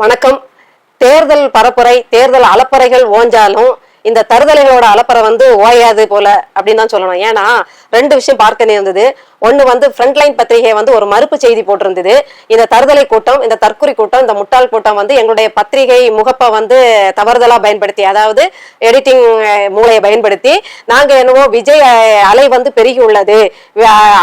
வணக்கம். தேர்தல் பரப்புரை, தேர்தல் அலப்பறைகள் ஓஞ்சாலும் இந்த தருதலைகளோட அலப்பறை ஓயாது போல அப்படின்னு தான் சொல்லணும். ஏன்னா ரெண்டு விஷயம் பார்க்க நேர்ந்தது. ஒண்ணு ஃப்ரண்ட்லைன் பத்திரிகை ஒரு மறுப்பு செய்தி போட்டிருந்தது. இந்த தருதலை கூட்டம், இந்த தற்குறி கூட்டம், இந்த முட்டாள் கூட்டம் எங்களுடைய பத்திரிகை முகப்பை தவறுதலா பயன்படுத்தி, அதாவது எடிட்டிங் மூளையை பயன்படுத்தி நாங்க என்னவோ விஜய் அலை பெருகி உள்ளது,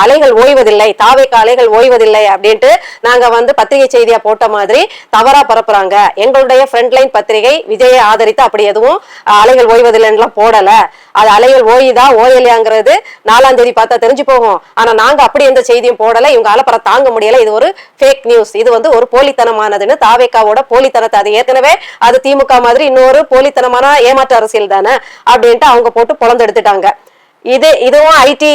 அலைகள் ஓய்வதில்லை, தாவேக அலைகள் ஓய்வதில்லை அப்படின்ட்டு நாங்க பத்திரிகை செய்தியா போட்ட மாதிரி தவறா பரப்புறாங்க. எங்களுடைய ஃப்ரண்ட்லைன் பத்திரிகை விஜயை ஆதரித்து அப்படி எதுவும் அலைகள் ஓய்வதில்லைன்னு போடல. அது அலைகள் ஓய்தா ஓயலையாங்கிறது 4ஆம் தேதி பார்த்தா தெரிஞ்சு போகும். ஆனா நாங்க அப்படி எந்த செய்தியும் போடல. இவங்க அலப்பற தாங்க முடியல. இது ஒரு ஃபேக் நியூஸ், இது ஒரு போலித்தனமானதுன்னு தாவேக்காவோட போலித்தனத்தை, அது ஏற்கனவே அது திமுக மாதிரி இன்னொரு போலித்தனமான ஏமாற்று அரசியல் தானே அப்படின்ட்டு அவங்க போட்டு பொழந்து எடுத்துட்டாங்க. இதுவும் ஐடி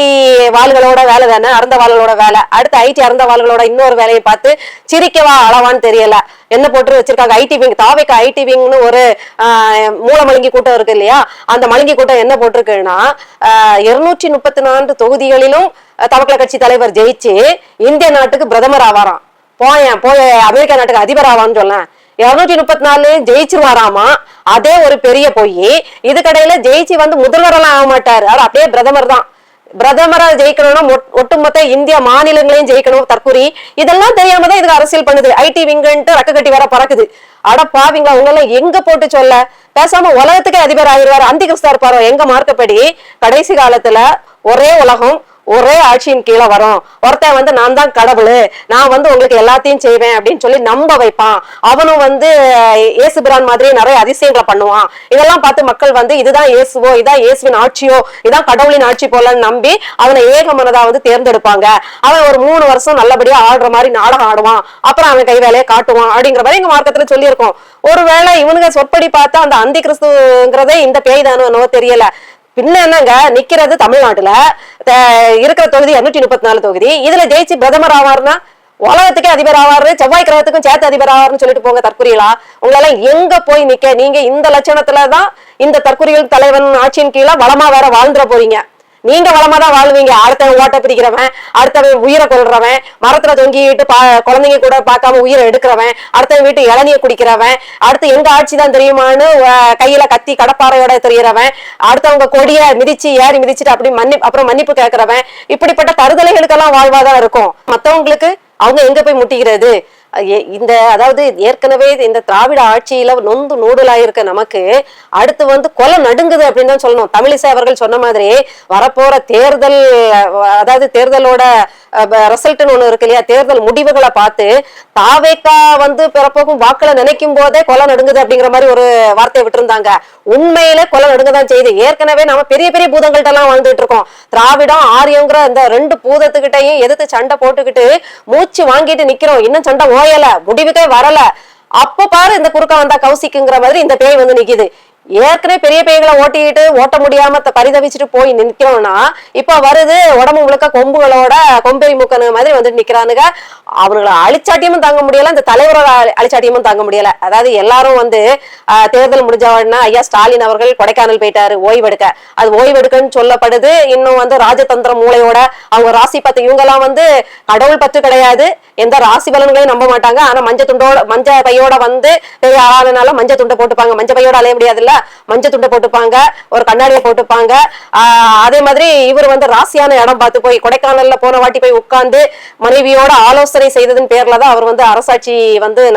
வாள்களோட வேலை தானே, அறந்த வாள்களோட வேலை. அடுத்து ஐடி அறந்த வாள்களோட இன்னொரு வேலையை பார்த்து சிரிக்கவா அளவான்னு தெரியல. என்ன போட்டு வச்சிருக்காங்க, ஐடி விங், தாவேக்கா ஐடி விங்னு ஒரு மூல மழுங்கி கூட்டம் இருக்கு இல்லையா, அந்த மழுங்கி கூட்டம் என்ன போட்டிருக்குன்னா 234 தொகுதிகளிலும் தவக்கல கட்சி தலைவர் ஜெயிச்சு இந்திய நாட்டுக்கு பிரதமர் ஆவாராம். போய் அமெரிக்கா நாட்டுக்கு அதிபர் ஆவான்னு சொல்ல, 234 ஜெயிச்சிருவாராமா. அதே ஒரு பெரிய பொய். இதுக்கடையில ஜெயிச்சு முதல்வரெல்லாம் ஆக மாட்டாரு, அவர் அப்படியே பிரதமர் தான். பிரதமரா ஜெயிக்கணும்னா ஒட்டுமொத்த இந்திய மாநிலங்களையும் ஜெயிக்கணும். தற்குறி இதெல்லாம் தெரியாம தான் இதுக்கு அரசியல் பண்ணுது. ஐடி விங்குன்ட்டு ரக்க கட்டி வர பறக்குது. அட பாவீங்களா, உங்களெல்லாம் எங்க போட்டு சொல்ல, பேசாம உலகத்துக்கே அதிபர் ஆகிருவாரு, அந்தி கிறிஸ்தா இருப்பாரோ. எங்க மார்க்கப்படி கடைசி காலத்துல ஒரே உலகம் ஒரே ஆட்சியின் கீழே வரும். ஒருத்தன் நான் தான் கடவுள், நான் உங்களுக்கு எல்லாத்தையும் செய்வேன் அப்படின்னு சொல்லி நம்ப வைப்பான். அவனும் இயேசுபிரான் மாதிரி நிறைய அதிசயங்களை பண்ணுவான். இதெல்லாம் பார்த்து மக்கள் இதுதான் இயேசுவோ, இதான் இயேசுவின் ஆட்சியோ, இதான் கடவுளின் ஆட்சி போலன்னு நம்பி அவனை ஏக மனதா தேர்ந்தெடுப்பாங்க. அவன் ஒரு 3 வருஷம் நல்லபடியா ஆடுற மாதிரி நாடகம் ஆடுவான், அப்புறம் அவன் கை வேலையை காட்டுவான் அப்படிங்கிற மாதிரி எங்க மார்க்கத்துல சொல்லியிருக்கோம். ஒருவேளை இவனுங்க சொற்படி பார்த்தா அந்த அந்தி கிறிஸ்துங்கிறதே இந்த பேய் தானோ தெரியல. பின்ன என்னங்க, நிக்கிறது தமிழ்நாட்டுல இருக்கிற தொகுதி 234 தொகுதி. இதுல ஜெயிச்சு பிரதமர் ஆவார்னா உலகத்துக்கே அதிபர் ஆவாரு, செவ்வாய் கிரகத்துக்கும் சேர்த்து அதிபர் ஆவாருன்னு சொல்லிட்டு போங்க தற்குறிகளா. உங்களால எங்க போய் நிக்க, நீங்க இந்த லட்சணத்துலதான் இந்த தற்குறிகள் தலைவன் ஆட்சியின் கீழே வளமா வேற வாழ்ந்துட போறீங்க. நீங்க வளமா தான் வாழ்வீங்க. அடுத்தவன் ஓட்ட பிரிக்கிறவன், அடுத்தவன் உயிரை கொள்றவன், மரத்துல தொங்கிட்டு குழந்தைங்க கூட பார்க்காம உயிரை எடுக்கிறவன், அடுத்தவன் வீட்டு இளநிய குடிக்கிறவன், அடுத்து எங்க ஆட்சி தான் தெரியுமான்னு கையில கத்தி கடப்பாறையோட தெரியறவன், அடுத்தவங்க கொடிய மிதிச்சு ஏறி மிதிச்சுட்டு அப்படி அப்புறம் மன்னிப்பு கேட்கிறவன், இப்படிப்பட்ட தருதலைகளுக்கெல்லாம் வாழ்வாதான் இருக்கும். மத்தவங்களுக்கு அவங்க எங்க போய் முட்டிக்கிறது? அதாவது ஏற்கனவே இந்த திராவிட ஆட்சியில நொந்து நூடுலாயிருக்க நமக்கு அடுத்து கொலை நடுங்குது அப்படின்னு தான் சொல்லணும். தமிழிசை அவர்கள் சொன்ன மாதிரி வரப்போற தேர்தல், அதாவது தேர்தலோட ரிசல்ட்னு ஒண்ணு இருக்கு இல்லையா, தேர்தல் முடிவுகளை பார்த்து தாவேக்கா பிறப்போக்கும் வாக்குல நினைக்கும் போதே கொலை நடுங்குது அப்படிங்கிற மாதிரி ஒரு வார்த்தையை விட்டுருந்தாங்க. உண்மையில கொலை நடுங்கதான் செய்யுது. ஏற்கனவே நம்ம பெரிய பெரிய பூதங்கள்ட்ட எல்லாம் வாழ்ந்துட்டு இருக்கோம். திராவிடம் ஆரியங்கிற இந்த 2 பூதத்துக்கிட்டையும் எதிர்த்து சண்டை போட்டுக்கிட்டு மூச்சு வாங்கிட்டு நிக்கிறோம். இன்னும் சண்டை ஓயல, முடிவுக்கே வரல. அப்ப பாரு இந்த குறுக்க வந்தா கௌசிக்குங்கிற மாதிரி இந்த பேய் நிக்குது. ஏற்கனவே பெரிய பேய்களை ஓட்ட முடியாம பரிதவிச்சுட்டு போய் நிக்கிறோம்னா இப்ப வருது உடம்பு முழுக்க கொம்புகளோட கொம்பெரி மூக்கனு மாதிரி நிக்கிறானுங்க. அவங்களை அழிச்சாட்டியமும் தாங்க முடியல, இந்த தலைவரோட அழிச்சாட்டியமும் தாங்க முடியல. அதாவது எல்லாரும் தேர்தல் முடிஞ்ச உடனே ஐயா ஸ்டாலின் அவர்கள் கொடைக்கானல் போயிட்டாரு ஓய்வெடுக்க. அது ஓய்வெடுக்கன்னு சொல்லப்படுது. இன்னும் ராஜதந்திர மூளையோட அவங்க ராசி பத்து, இவங்க எல்லாம் கடவுள் பற்று கிடையாது, எந்த ராசி பலன்களையும் நம்ப மாட்டாங்க. ஆனா மஞ்ச பையோட பெரிய ஆளானால மஞ்ச துண்டை போட்டுப்பாங்க. மஞ்ச பையோட அலைய முடியாதுல்ல, மஞ்ச துண்டை போட்டுப்பாங்க, ஒரு கண்ணாடியை போட்டுப்பாங்க. அதே மாதிரி இவர் ராசியான இடம் பார்த்து போய் கொடைக்கானல்ல போன வாட்டி போய் உட்கார்ந்து மனைவியோட ஆலோசனை செய்ததன் பேர்லதான் அவர் அரசாட்சி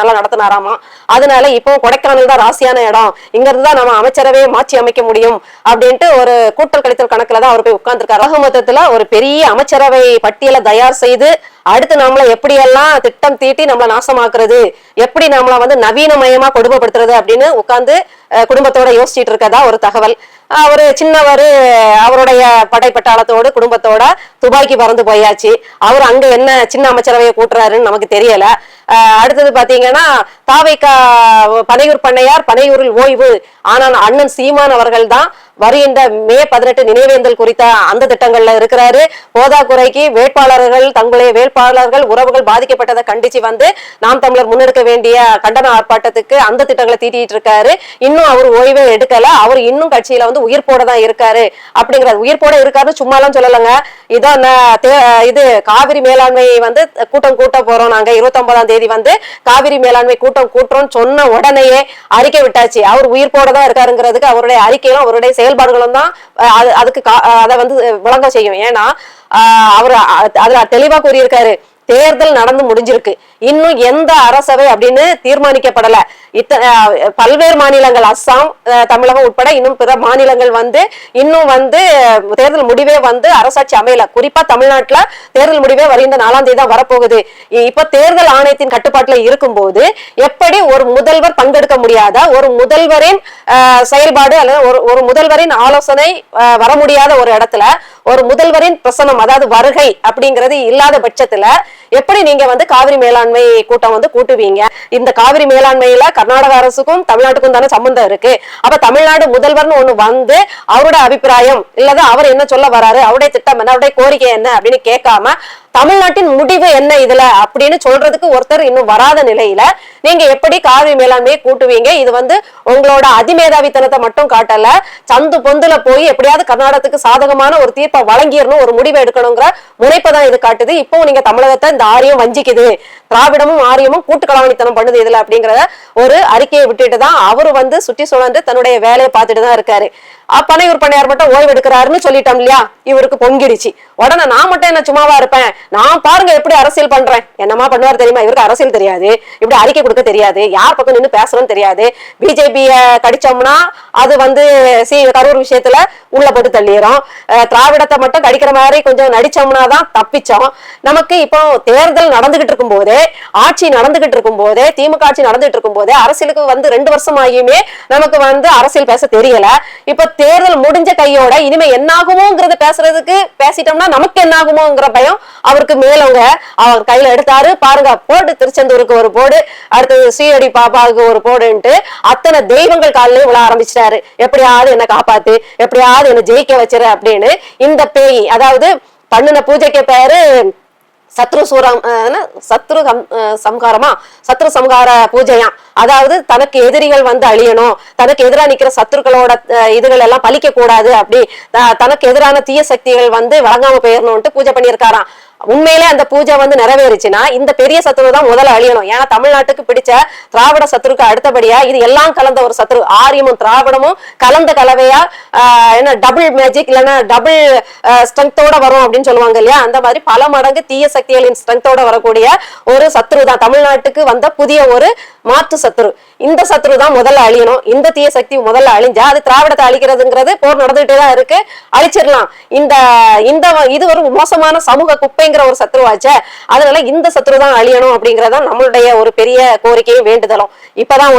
நல்லா நடத்தினாராமா. அதனால இப்போ கொடைக்கானல் தான் ராசியான இடம், இங்க இருந்துதான் நம்ம அமைச்சரவே மாற்றி அமைக்க முடியும் அப்படின்ட்டு ஒரு கூட்டல் கழித்தல் கணக்குலதான் அவர் போய் உட்கார்ந்துருக்காரு. மொத்தத்துல ஒரு பெரிய அமைச்சரவை பட்டியலை தயார் செய்து அடுத்து நம்மள எப்படியெல்லாம் திட்டம் தீட்டி நம்மள நாசமாக்குறது, எப்படி நம்மள நவீனமயமா கொடுமைப்படுத்துறது அப்படின்னு உட்கார்ந்து குடும்பத்தோட யோசிச்சுட்டு இருக்கதா ஒரு தகவல். அவரு சின்னவரு அவருடைய படைப்பட்டாளத்தோடு குடும்பத்தோட துபாய்க்கு பறந்து போயாச்சு. அவர் அங்க என்ன சின்ன அமைச்சரவையை கூட்டுறாருன்னு நமக்கு தெரியல. அடுத்தது பாத்தீங்கன்னா தாவேக்கா பனையூர் பண்ணையார் பனையூரில் ஓய்வு. ஆனா அண்ணன் சீமான் அவர்கள் தான் வருகின்ற மே 18 நினைவேந்தல் குறித்த அந்த திட்டங்கள்ல இருக்கிறாரு. போதாக்குறைக்கு வேட்பாளர்கள் தங்களுடைய வேட்பாளர்கள் உறவுகள் பாதிக்கப்பட்டதை கண்டிச்சு வந்து நாம் தமிழர் முன்னெடுக்க வேண்டிய கண்டன ஆர்ப்பாட்டத்துக்கு அந்த திட்டங்களை தீட்டிட்டு இருக்காரு. இன்னும் அவர் ஓய்வே எடுக்கல. அவர் இன்னும் கட்சியில வந்து உயிர் போட தான் இருக்காரு. அப்படிங்கிற உயிர் போட இருக்காருன்னு சும்மா எல்லாம் சொல்லலங்க. இதான் இது காவிரி மேலாண்மை வந்து கூட்டம் கூட்ட போறோம், நாங்க 29ஆம் தேதி வந்து காவிரி மேலாண்மை கூட்டம் கூட்டுறோம் சொன்ன உடனேயே அறிக்கை விட்டாச்சு. அவர் உயிர் போட தான் இருக்காருங்கிறதுக்கு அவருடைய அறிக்கையும் அவருடைய செயல்பாடுகளும் தான் அதுக்கு அதை வந்து விளங்க செய்யும். ஏன்னா அவர் அதுல தெளிவா கூறியிருக்காரு, தேர்தல் நடந்து முடிஞ்சிருக்கு, இன்னும் எந்த அரசவை அப்படின்னு தீர்மானிக்கப்படல. பல்வேறு மாநிலங்கள் அஸ்ஸாம் தமிழகம் உட்பட இன்னும் பிற மாநிலங்கள் வந்து இன்னும் வந்து தேர்தல் முடிவே வந்து அரசாட்சி அமையல. குறிப்பா தமிழ்நாட்டுல தேர்தல் முடிவே வருகின்ற 4ஆம் தேதி தான் வரப்போகுது. இப்ப தேர்தல் ஆணையத்தின் கட்டுப்பாட்டுல இருக்கும் போது எப்படி ஒரு முதல்வர் பங்கெடுக்க முடியாத ஒரு முதல்வரின் செயல்பாடு அல்லது ஒரு முதல்வரின் ஆலோசனை வர முடியாத ஒரு இடத்துல ஒரு முதல்வரின் பிரசனம் அதாவது வருகை அப்படிங்கிறது இல்லாத பட்சத்துல எப்படி நீங்க வந்து காவிரி மேலாண்மை கூட்டம் வந்து கூட்டுவீங்க? இந்த காவிரி மேலாண்மையில கர்நாடக அரசுக்கும் தமிழ்நாட்டுக்கும் தானே சம்பந்தம் இருக்கு. அப்ப தமிழ்நாடு முதல்வர்னு ஒண்ணு வந்து அவரோட அபிப்பிராயம் இல்லது அவர் என்ன சொல்ல வராரு, அவருடைய திட்டம் என்ன, அவருடைய கோரிக்கை என்ன அப்படின்னு கேட்காம தமிழ்நாட்டின் முடிவு என்ன இதுல அப்படின்னு சொல்றதுக்கு ஒருத்தர் இன்னும் வராத நிலையில நீங்க எப்படி காவிரி மேலாண்மையை கூட்டுவீங்க? இது வந்து உங்களோட அதிமேதாவித்தனத்தை மட்டும் காட்டல, சந்து பொந்துல போய் எப்படியாவது கர்நாடகத்துக்கு சாதகமான ஒரு தீர்ப்பை வழங்கிடணும், ஒரு முடிவை எடுக்கணுங்கிற முனைப்பை தான் இது காட்டுது. இப்போ நீங்க தமிழகத்தை இந்த ஆரியம் வஞ்சிக்குது, திராவிடமும் ஆரியமும் கூட்டு களவாணித்தனம் பண்ணுது இதுல அப்படிங்கிற ஒரு அறிக்கையை விட்டுட்டு தான் அவரு வந்து சுற்றி சுழன்று தன்னுடைய வேலையை பார்த்துட்டு தான் இருக்காரு. பனையூர் பண்ணையார் மட்டும் ஓய்வு எடுக்கிறாருன்னு சொல்லிட்டோம் இல்லையா, இவருக்கு பொங்கிடுச்சு. உடனே நான் மட்டும் என்ன சும்மாவா இருப்பேன், நான் பாருங்க எப்படி அரசியல் பண்றேன், என்னமா பண்ணுவார் தெரியுமா? இவருக்கு அரசியல் தெரியாது, இப்படி அறிக்கை கொடுக்க தெரியாது, யார் பக்கம் நின்று பேசணும்னு தெரியாது. பிஜேபிய கடிச்சோம்னா அது வந்து கரூர் விஷயத்துல உள்ள போட்டு தள்ளிடும். திராவிடத்தை மட்டும் கடிக்கிற மாதிரி கொஞ்சம் நடிச்சோம்னா தான் தப்பிச்சோம். நமக்கு இப்போ தேர்தல் நடந்துகிட்டு இருக்கும் போதே, ஆட்சி நடந்துகிட்டு இருக்கும் போதே, திமுக ஆட்சி நடந்துட்டு இருக்கும் போதே, அரசியலுக்கு வந்து 2 வருஷம் ஆகியுமே நமக்கு வந்து அரசியல் பேச தெரியல. இப்ப தேர்தல் முடிஞ்ச கையோட இனிமே என்ன ஆகுமோங்கிறத பேசிட்டோம்னா நமக்கு என்ன ஆகுமோங்கிற பயம் அவருக்கு மேலவங்க அவர் கையில எடுத்தாரு. பாருங்க, போடு திருச்செந்தூருக்கு ஒரு போடு, அடுத்தது ஸ்ரீஹரி பாபாவுக்கு ஒரு போடுன்ட்டு அத்தனை தெய்வங்கள் காலிலே விழ ஆரம்பிச்சிட்டாரு. எப்படியாவது என்ன காப்பாத்து, எப்படியாவது என்ன ஜெயிக்க வச்சிரு அப்படின்னு. இந்த பேய் அதாவது பண்ணின பூஜைக்கு பேரு சத்ரு சம்ஹார பூஜையா. அதாவது தனக்கு எதிரிகள் வந்து அழியணும், தனக்கு எதிராக நிக்கிற சத்துருக்களோட இதுகள் எல்லாம் பலிக்க கூடாது, அப்படி தனக்கு எதிரான தீய சக்திகள் வந்து வழங்காம போயிடணும்ட்டு பூஜை பண்ணியிருக்காராம். உண்மையிலே அந்த பூஜை வந்து நிறைவேறுச்சுன்னா இந்த பெரிய சத்ரு தான் முதல்ல அழியணும். ஏன்னா தமிழ்நாட்டுக்கு பிடிச்ச திராவிட சத்ருக்கு அடுத்தபடியா இது எல்லாம் கலந்த ஒரு சத்ரு, ஆரியமும் திராவிடமும் கலந்த கலவையா என்ன டபுள் மேஜிக் இல்லைன்னா டபுள் ஸ்ட்ரென்த்தோட வரும் அப்படின்னு சொல்லுவாங்க இல்லையா, அந்த மாதிரி பல மடங்கு தீய சக்திகளின் ஸ்ட்ரென்த்தோட வரக்கூடிய ஒரு சத்ரு தான் தமிழ்நாட்டுக்கு வந்த புதிய ஒரு மாற்று சத்ரு. இந்த சத்ரு தான் முதல்ல அழியணும். இந்த தீய சக்தி முதல்ல அழிஞ்சா அது திராவிடத்தை அழிக்கிறதுங்கிறது போர் நடந்துகிட்டே தான் இருக்கு, அழிச்சிடலாம். இது ஒரு மோசமான சமூக குப்பை ஒரு சத்ருவாச்ச, அதனால இந்த சத்ரு தான் அழியணும் அப்படிங்கறத நம்மளுடைய ஒரு பெரிய கோரிக்கையும் வேண்டுதலும். இப்பதான்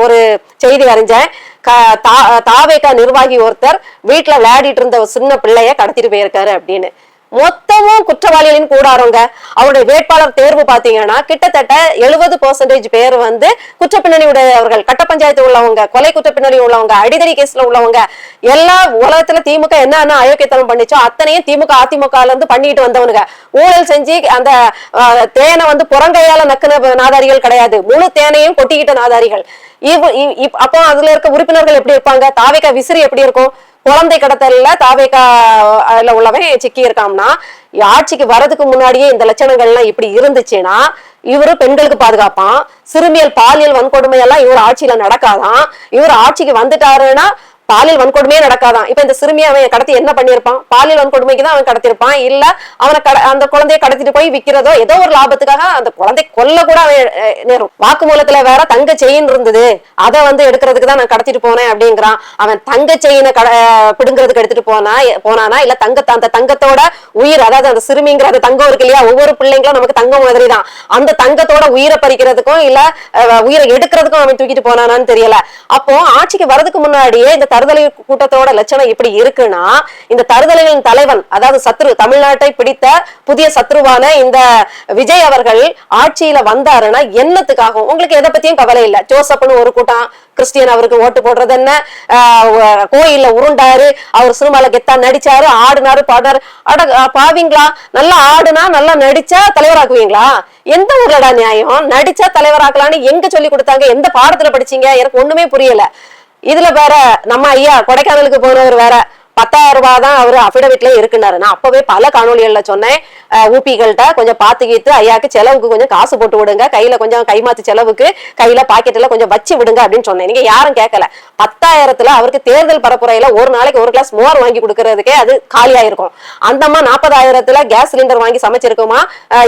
ஒரு செய்தி அறிஞ்சேன், தாவேகா நிர்வாகி ஒருத்தர் வீட்டுல விளையாடிட்டு இருந்த ஒரு சின்ன பிள்ளைய கடத்திட்டு போயிருக்காரு அப்படின்னு. மொத்தமும் குற்றவாளிகளின் கூடாரங்க. அவருடைய வேட்பாளர் தேர்வு பாத்தீங்கன்னா கிட்டத்தட்ட 70% பேர் வந்து குற்றப்பின்னணி உடையவர்கள், கட்ட பஞ்சாயத்து உள்ளவங்க, கொலை குற்றப்பின்னணி உள்ளவங்க, அடிதடி கேஸ்ல உள்ளவங்க. எல்லா உலகத்துல திமுக என்ன அயோக்கியத்தனம் பண்ணிச்சோ அத்தனையும் திமுக அதிமுகல இருந்து பண்ணிட்டு வந்தவனுங்க. ஊழல் செஞ்சு அந்த தேனை வந்து புறங்கையால நக்குன நாதாரிகள் கிடையாது, முழு தேனையும் கொட்டிக்கிட்ட நாதாரிகள். அப்போ அதுல இருக்க உறுப்பினர்கள் எப்படி இருப்பாங்க? தாவேகா விசிறி எப்படி இருக்கும்? குழந்தை கடத்தல தாவேகா உள்ளவன் சிக்கி இருக்காம்னா, ஆட்சிக்கு வரதுக்கு முன்னாடியே இந்த லட்சணங்கள் எல்லாம் இப்படி இருந்துச்சுன்னா இவரு பெண்களுக்கு பாதுகாப்பான், சிறுமியல் பாலியல் வன்கொடுமை எல்லாம் இவர் ஆட்சியில நடக்காதான். இவர் ஆட்சிக்கு வந்துட்டாருன்னா பாலியல் வன்கொடுமையே நடக்காதான். இப்ப இந்த சிறுமியை அவன் கடத்தி என்ன பண்ணிருப்பான்? பாலியல் வன்கொடுமைக்கு தான் அவன் கடத்திருப்பான், இல்ல அவனை அந்த குழந்தைய கடத்திட்டு போய் விக்கிறதோ ஏதோ ஒரு லாபத்துக்காக அந்த குழந்தை கொல்ல கூட அவன் நேரும். வாக்குமூலத்துல வேற தங்க செயின் இருந்தது, அதை வந்து எடுக்கிறதுக்கு தான் நான் கடத்திட்டு போனேன் அப்படிங்கிறான். அவன் தங்க செயினை பிடுங்கிறதுக்கு எடுத்துட்டு போனானா இல்ல அந்த தங்கத்தோட உயிர், அதாவது அந்த சிறுமிங்கிற அந்த தங்கம் இருக்கு இல்லையா, ஒவ்வொரு பிள்ளைங்களும் நமக்கு தங்கம் மாதிரி தான், அந்த தங்கத்தோட உயிரை பறிக்கிறதுக்கும் இல்ல உயிரை எடுக்கிறதுக்கும் அவன் தூக்கிட்டு போனானான்னு தெரியல. அப்போ ஆட்சிக்கு வரதுக்கு முன்னாடியே இந்த தருதலை கூட்டத்தோட லட்சணம் இப்படி இருக்குன்னா இந்த தருதலைகளின் தலைவன், அதாவது சத்ரு, தமிழ்நாட்டை பிடித்த புதிய சத்ருவான இந்த விஜய் அவர்கள் ஆட்சியில வந்தாருன்னா என்னத்துக்காகும்? உங்களுக்கு எதை பத்தியும் கவலை இல்ல. ஜோசப்னு ஒரு கூட்டம் கிறிஸ்டியன் அவருக்கு ஓட்டு போடுறது என்ன, கோயில்ல உருண்டாரு, அவர் சினிமால கெத்தா நடிச்சாரு, ஆடுனாரு, பாடுனாரு. பாவீங்களா? நல்லா ஆடுனா நல்லா நடிச்சா தலைவராக்குவீங்களா? எந்த ஊர்லடா நியாயம்? நடிச்சா தலைவராக்கலான்னு எங்க சொல்லி கொடுத்தாங்க? எந்த பாடத்துல படிச்சீங்க? எனக்கு ஒண்ணுமே புரியல. இதுல வேற நம்ம ஐயா கொடைக்கானலுக்கு போனவர் வேற 10,000 ரூபாய் தான் அவரு அபிடவிட்ல இருக்குனாரு. நான் அப்பவே பல காணொலிகள்ல சொன்னேன், ஊபிகள்கிட்ட கொஞ்சம் பாத்துக்கிட்டு ஐயாக்கு செலவுக்கு கொஞ்சம் காசு போட்டு விடுங்க, கையில கொஞ்சம் கைமாத்து செலவுக்கு கையில பாக்கெட்ல கொஞ்சம் வச்சு விடுங்க அப்படின்னு சொன்னேன். நீங்க யாரும் கேட்கல. 10,000த்துல அவருக்கு தேர்தல் பரப்புரையில ஒரு நாளைக்கு ஒரு கிளாஸ் மோர் வாங்கி கொடுக்கறதுக்கே அது காலியா இருக்கும். அந்தம்மா 40,000த்துல கேஸ் சிலிண்டர் வாங்கி சமைச்சிருக்குமா,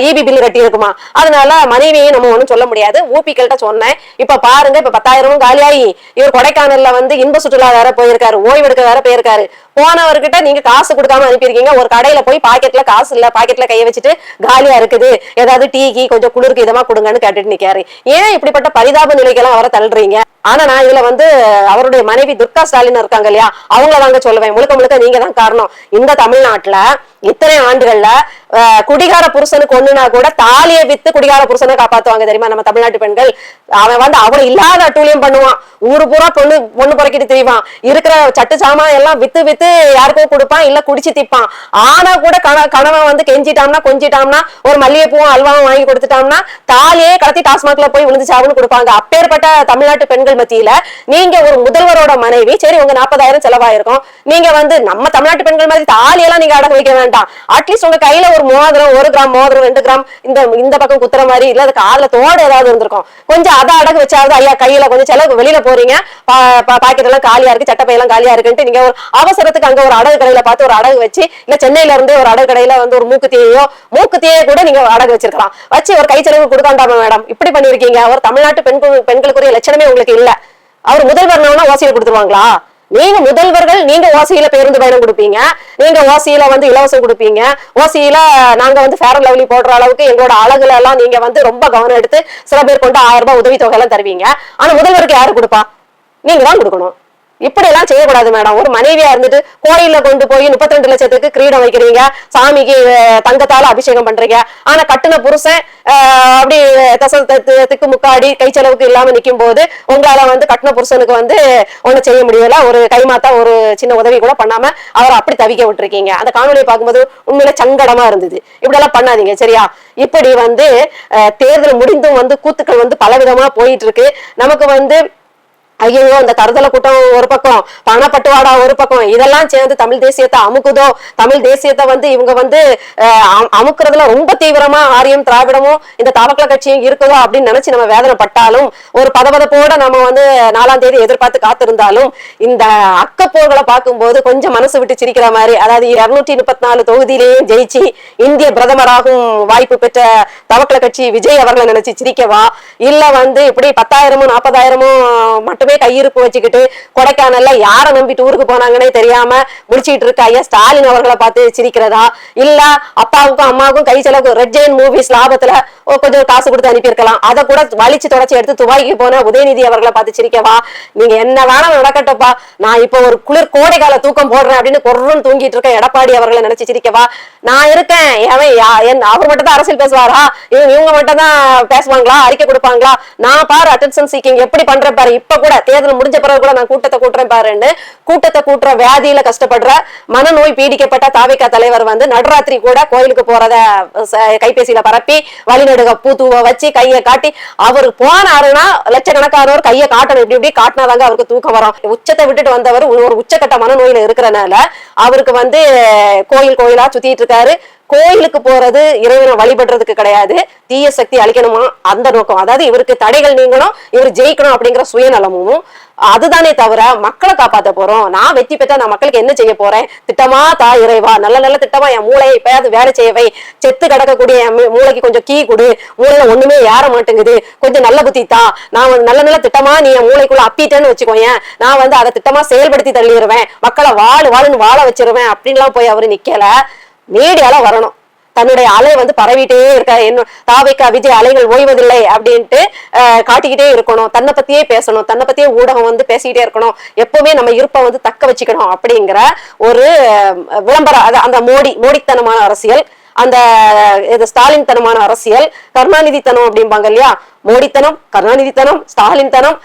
இபி பில் கட்டி இருக்குமா? அதனால மனைவியும் நம்ம ஒண்ணும் சொல்ல முடியாது. ஊபிகள்கிட்ட சொன்னேன், இப்ப பாருங்க, இப்ப 10,000 காலியாகி இவர் கொடைக்கானல்ல வந்து இன்ப சுற்றுலா வேற போயிருக்காரு, ஓய்வெடுக்க வேற போயிருக்காரு. போனவர்கிட்ட நீங்க காசு கொடுக்காம அனுப்பியிருக்கீங்க. ஒரு கடையில போய் பாக்கெட்ல காசு இல்ல, பாக்கெட்ல கைய வச்சுட்டு காலியா இருக்குது, ஏதாவது டீக்கு கொஞ்சம் குளிருக்கு இதமா கொடுங்கன்னு கேட்டுட்டு நிக்காரு. ஏன் இப்படிப்பட்ட பரிதாப நிலைக்கெல்லாம் அவரை தள்ளுறீங்க? ஆனா நான் இதுல வந்து அவருடைய மனைவி துர்கா ஸ்டாலின் இருக்காங்க இல்லையா, அவங்கள தாங்க சொல்லுவேன். முழுக்க முழுக்க நீங்க தான் காரணம். இந்த தமிழ்நாட்டுல இத்தனை ஆண்டுகள்ல குடிகார புருஷனுக்கு ஒண்ணுனா கூட தாலியை வித்து குடிகார புருஷனை காப்பாத்துவாங்க தெரியுமா நம்ம தமிழ்நாட்டு பெண்கள். அவன் வந்து அவளை இல்லாத அட்டூழியம் பண்ணுவான், ஊரு பூரா பொண்ணு பொறுக்கிட்டு திரிவான், இருக்கிற சட்டு சாமான் எல்லாம் வித்து வித்து யாருக்கோ கொடுப்பான், இல்ல குடிச்சு திப்பான். ஆனா கூட கணவன் வந்து கெஞ்சிட்டாம்னா கொஞ்சிட்டாம்னா ஒரு மல்லிகைப்பூவும் அல்வாவும் வாங்கி கொடுத்துட்டாம்னா தாலியே கடத்தி டாஸ்மாக்ல போய் விழுந்து சாவுன்னு கொடுப்பாங்க. அப்பேற்பட்ட தமிழ்நாட்டு பெண்கள் மத்தியில நீங்க ஒரு முதல்வரோட மனைவி, சரி உங்க 40,000 செலவாயிருக்கும், நீங்க வந்து நம்ம தமிழ்நாட்டு பெண்கள் மாதிரி தாலியெல்லாம் நீங்க அடக்க வைக்க வேண்டாம். அட்லீஸ்ட் உங்க கையில ஒரு மோதிரம், 1 கிராம் மோதிரம், 2 கிராம் இந்த பக்கம் குத்துற மாதிரி, இல்ல அது காதுல தோடு ஏதாவது இருந்திருக்கும், கொஞ்சம் அதை அடகு வச்சாவது ஐயா கையில கொஞ்சம் செலவு. வெளியில போறீங்க, பாக்கெட் எல்லாம் காலியா இருக்கு, சட்டப்பை எல்லாம் காலியா இருக்குன்ட்டு நீங்க ஒரு அவசரத்துக்கு அங்க ஒரு அடகு கடையில பார்த்து ஒரு அடகு வச்சு, இல்ல சென்னையில இருந்து ஒரு அடகு கடையில வந்து ஒரு மூக்குத்தியையோ கூட நீங்க அடகு வச்சிருக்கலாம், வச்சு ஒரு கை செலவு கொடுக்காண்டாமா மேடம்? இப்படி பண்ணிருக்கீங்க. ஒரு தமிழ்நாட்டு பெண்களுக்குரிய லட்சணமே உங்களுக்கு இல்ல. அவர் முதல்வர் ஓசியில கொடுத்துருவாங்களா? நீங்க முதல்வர்கள், நீங்க ஓசியில பேருந்து பயணம் கொடுப்பீங்க, நீங்க ஓசியில வந்து இலவசம் கொடுப்பீங்க, ஓசியில நாங்க வந்து ஃபேர் அண்ட் லவ்லி போடுற அளவுக்கு எங்களோட அழகுல எல்லாம் நீங்க வந்து ரொம்ப கவனம் எடுத்து சில பேர் கொண்டு 1000 ரூபாய் உதவி தொகை எல்லாம் தருவீங்க. ஆனா முதல்வருக்கு யாரு கொடுப்பா? நீங்க தான் கொடுக்கணும். இப்படி எல்லாம் செய்யக்கூடாது மேடம். ஒரு மனைவியா இருந்துட்டு கோயில்ல கொண்டு போய் 32 லட்சத்துக்கு கிரீடம் வைக்கிறீங்க, சாமிக்கு தங்கத்தால அபிஷேகம் பண்றீங்க. ஆனா கட்டுன புருஷன் அப்படி திக்கு முக்காடி கை செலவுக்கு இல்லாம நிக்கும் போது உங்களால வந்து கட்டுன புருஷனுக்கு வந்து ஒண்ணு செய்ய முடியல, ஒரு கைமாத்தா ஒரு சின்ன உதவி கூட பண்ணாம அவரை அப்படி தவிக்க விட்டுருக்கீங்க. அந்த காணொலியை பார்க்கும்போது உண்மையில சங்கடமா இருந்தது. இப்படி எல்லாம் பண்ணாதீங்க சரியா? இப்படி வந்து தேர்தல் முடிந்தும் வந்து கூத்துக்கள் வந்து பலவிதமா போயிட்டு இருக்கு. நமக்கு வந்து ஐயோ அந்த தருதலை கூட்டம் ஒரு பக்கம், பணப்பட்டுவாடா ஒரு பக்கம், இதெல்லாம் சேர்ந்து தமிழ் தேசியத்தை அமுக்குதோ, தமிழ் தேசியத்தை வந்து இவங்க வந்து அமுக்குறதுல ரொம்ப தீவிரமா ஆரியம் திராவிடமும் இந்த தாவக்கல கட்சியும் இருக்குதோ அப்படின்னு நினைச்சு நம்ம வேதனைப்பட்டாலும், ஒரு பதபதப்போட நம்ம வந்து 4ஆம் தேதி எதிர்பார்த்து காத்திருந்தாலும், இந்த அக்கப்போர்களை பார்க்கும்போது கொஞ்சம் மனசு விட்டு சிரிக்கிற மாதிரி, அதாவது 234 தொகுதியிலேயும் ஜெயிச்சு இந்திய பிரதமராகும் வாய்ப்பு பெற்ற தவக்கல கட்சி விஜய் அவர்களை நினைச்சு சிரிக்கவா, இல்ல வந்து இப்படி 10,000 40,000 மட்டுமே கையிருப்பு வச்சுக்கிட்டு கொடைக்கானல்ல யாரை நம்பிட்டு ஊருக்கு போனாங்கன்னே தெரியாம முடிச்சிட்டு இருக்க ஐயா ஸ்டாலின் அவர்களை பார்த்து சிரிக்கிறதா, இல்ல அப்பாவுக்கும் அம்மாவுக்கும் கை செலவுக்கு ரெட் ஜெயின் மூவிஸ் லாபத்துல கொஞ்சம் காசு கொடுத்து அனுப்பியிருக்கலாம், அதை கூட வலிச்சு தொடச்சி எடுத்து துபாய்க்கு போன உதயநிதி அவர்களை பார்த்து சிரிக்கவா? நீங்க என்ன வேணாலும் நடக்கட்டப்பா, நான் இப்போ ஒரு குளிர் கோடைகால தூக்கம் போடுறேன் அப்படின்னு கொர்றன்னு தூங்கிட்டு இருக்க எடப்பாடி அவர்களை நினைச்சு சிரிக்கவா? நான் இருக்கேன், அவர் மட்டும் தான் அரசியல் பேசுவாரா? இவங்க மட்டும் தான் பேசுவாங்களா, அறிக்கை கொடுப்பாங்களா? நான் பாரு அட்டென்ஷன் சீக்கிங் எப்படி பண்றேன் பாரு. இப்ப கூட தேர்தல் முடிஞ்ச பிறகு கூட நான் கூட்டத்தை கூட்டுறேன் பாருன்னு, கூட்டத்தை கூட்டுற வியாதியில கஷ்டப்படுற மனநோய் பீடிக்கப்பட்ட தாவேகா தலைவர் வந்து நடுராத்திரி கூட கோயிலுக்கு போறத கைபேசியில பரப்பி வழிநடுக பூத்துவ வச்சு கையை காட்டி அவரு போனாருன்னா லட்சக்கணக்கானவர் கையை காட்டணும், இப்படி இப்படி காட்டினாதாங்க அவருக்கு தூக்கம் வரும். உச்சத்தை விட்டுட்டு வந்தவர் ஒரு உச்சக்கட்ட மனநோயில இருக்கிறனால அவருக்கு வந்து கோயிலா சுத்திட்டு இருக்காரு. கோயிலுக்கு போறது இறைவனை வழிபடுறதுக்கு கிடையாது, தீய சக்தி அழிக்கணுமா அந்த நோக்கம். அதாவது இவருக்கு தடைகள் நீங்கணும், இவர் ஜெயிக்கணும் அப்படிங்கிற சுயநலமும் அதுதானே தவிர மக்களை காப்பாத்த போறோம், நான் வெற்றி பெற்றா நான் மக்களுக்கு என்ன செய்ய போறேன், திட்டமா தா இறைவா, நல்ல நல்ல திட்டமா என் மூளையை இப்பயாவது வேலை செய்யவை, செத்து கிடக்கக்கூடிய என் மூளைக்கு கொஞ்சம் கீ கொடு, மூளையில ஒண்ணுமே ஏற மாட்டேங்குது, கொஞ்சம் நல்ல புத்தி தா, நான் நல்ல நல்ல திட்டமா நீ என் மூளைக்குள்ள அப்பிட்டேன்னு வச்சுக்கோயேன், நான் வந்து அதை திட்டமா செயல்படுத்தி தள்ளிடுவேன், மக்களை வாழுன்னு வாழ வச்சிருவேன் அப்படின்லாம் போய் அவரு நிக்கல. மீடியால வரணும், தன்னுடைய அலை வந்து பரவிட்டே இருக்க, என்ன தாவேக்கா விஜய் அலைகள் ஓய்வதில்லை அப்படின்ட்டு காட்டிக்கிட்டே இருக்கணும், தன்னை பத்தியே பேசணும், தன்னை பத்தியே ஊடகம் வந்து பேசிக்கிட்டே இருக்கணும், எப்பவுமே நம்ம இருப்பை வந்து தக்க வச்சுக்கணும் அப்படிங்கிற ஒரு விளம்பரம். அந்த மோடித்தனமான அரசியல், அந்த இது ஸ்டாலின் தனமான அரசியல், கருணாநிதி தனம் அப்படிம்பாங்க இல்லையா, மோடித்தனம், கருணாநிதி தனம், ஸ்டாலின் தனம்,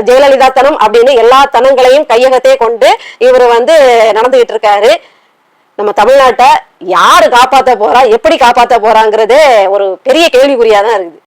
ஜெயலலிதா தனம் அப்படின்னு எல்லா தனங்களையும் கையகத்தே கொண்டு இவர் வந்து நடந்துகிட்டு இருக்காரு. நம்ம தமிழ்நாட்டை யாரு காப்பாத்த போறா, எப்படி காப்பாத்த போறாங்கிறது ஒரு பெரிய கேள்விக்குறியாதான் இருக்குது.